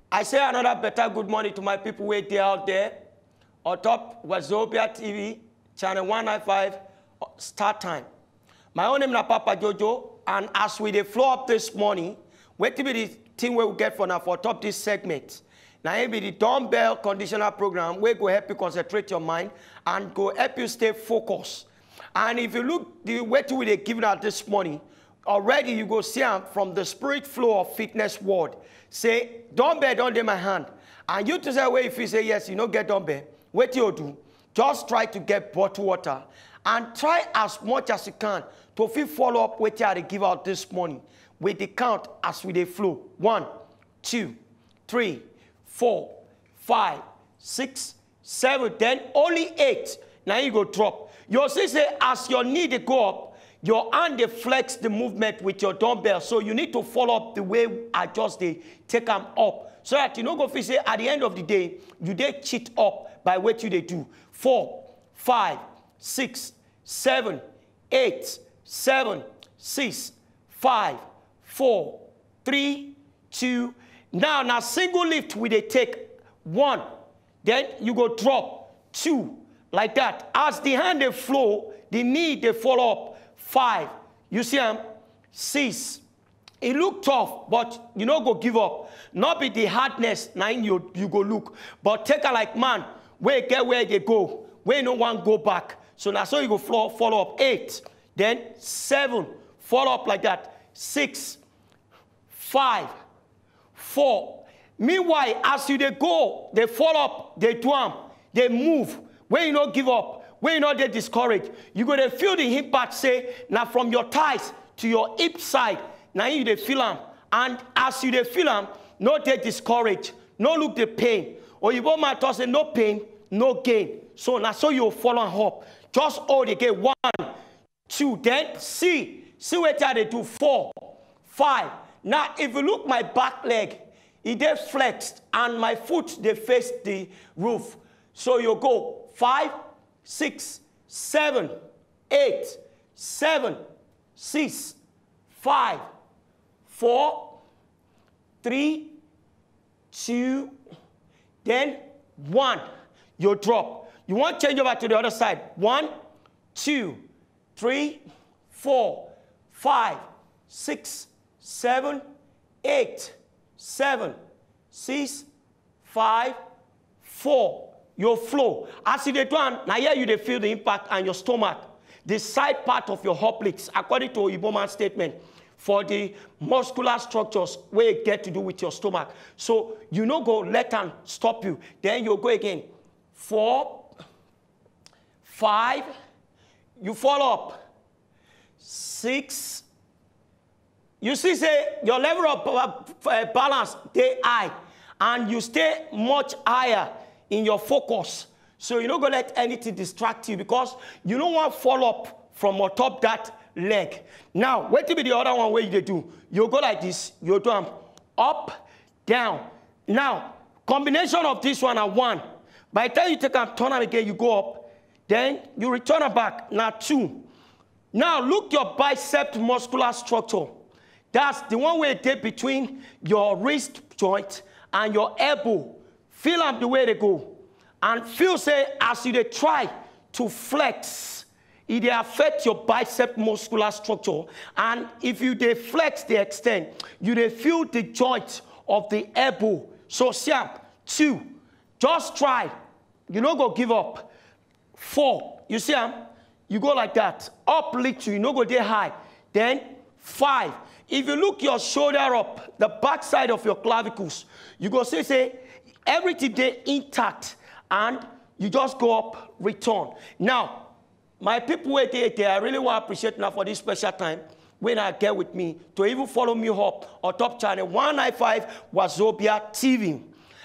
I say another better good morning to my people waiting out there. On top, Wazobia TV, channel 195, start time. My own name is Papa Jojo, and as we flow up this morning, wait till the thing we will get for now for top this segment. Now, it be the dumbbell conditioner program where go help you concentrate your mind and go help you stay focused. And if you look the way to they giving out this morning, already you go see them from the spirit flow of fitness world. Say, dumbbell don't in my hand. And you to say, well, if you say yes, you don't get dumbbell, what you do? Just try to get bottled water and try as much as you can to follow up what you give out this morning with the count as we they flow. 1, 2, 3, 4, 5, 6, 7, then only 8. Now you go drop. You'll see say as your knee they go up, your hand they flex the movement with your dumbbell. So you need to follow up the way I just they take them up. So that you know go say at the end of the day, you they cheat up by what you they do. 4, 5, 6, 7, 8, 7, 6, 5, 4, 3, 2. Now single lift we they take 1. Then you go drop 2. Like that. As the hand they flow, the knee they follow up. 5. You see them? 6. It look tough, but you know go give up. Not be the hardness, now you go look. But take a like man, where get where they go. Where no one go back. So now so you go follow up. 8. Then 7. Follow up like that. 6. 5. 4. Meanwhile, as you they go, they follow up, they do them, they move. When you don't give up, when you not get discouraged, you go to feel the impact, say, now from your thighs to your hip side, now you they feel them. And as you they feel them, no get discouraged, no look the pain. Or you won't matter, say, no pain, no gain. So now so you follow up. Just hold again. 1, 2, then see what they do. 4, 5. Now, if you look my back leg, it they flexed, and my foot, they face the roof. So you go 5, 6, 7, 8, 7, 6, 5, 4, 3, 2, then 1. You drop. You want to change over to the other side. 1, 2, 3, 4, 5, 6, 7, 8, 7, 6, 5, 4. Your flow. As you do, now here you they feel the impact on your stomach, the side part of your obliques, according to Iboman's statement, for the muscular structures where it get to do with your stomach. So you no go let them stop you. Then you go again. 4, 5, you follow up. 6. You see, say your level of balance they high, and you stay much higher in your focus. So you don't go let anything distract you, because you don't want to fall up from on top that leg. Now, wait till be the other one where you do. You go like this, you do them up, down. Now, combination of this one and 1. By the time you take a turn again, you go up, then you return it back. Now 2. Now look your bicep muscular structure. That's the one where it between your wrist joint and your elbow. Feel them the way they go. And feel, say, as you they try to flex, it they affect your bicep muscular structure. And if you they flex the extent, you they feel the joint of the elbow. So, see, 2. Just try. You don't go give up. 4. You see, you go like that. Up little, you don't go there high. Then 5. If you look your shoulder up, the back side of your clavicles, you go say, everything they intact, and you just go up, return. Now, my people wait there, I really want to appreciate now for this special time when I get with me to even follow me up on top channel 195 Wazobia TV.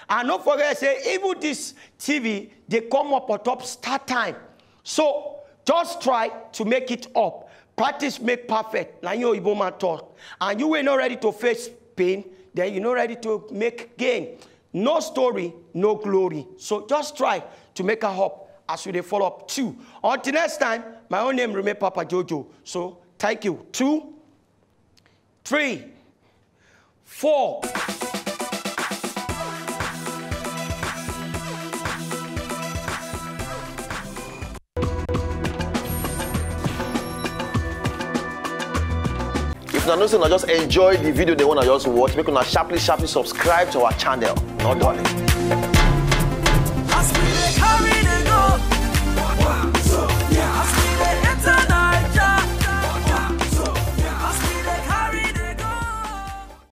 And don't forget, say, even this TV, they come up on top start time. So just try to make it up. Practice make perfect. Now you Iboman talk. And you were not ready to face pain, then you're not ready to make gain. No story, no glory. So just try to make a hop as we follow up. 2. Until next time, my own name remains Papa Jojo. So thank you. 2, 3, 4. if you know say just enjoy the video they want to just watch, make una sharply subscribe to our channel. No darling.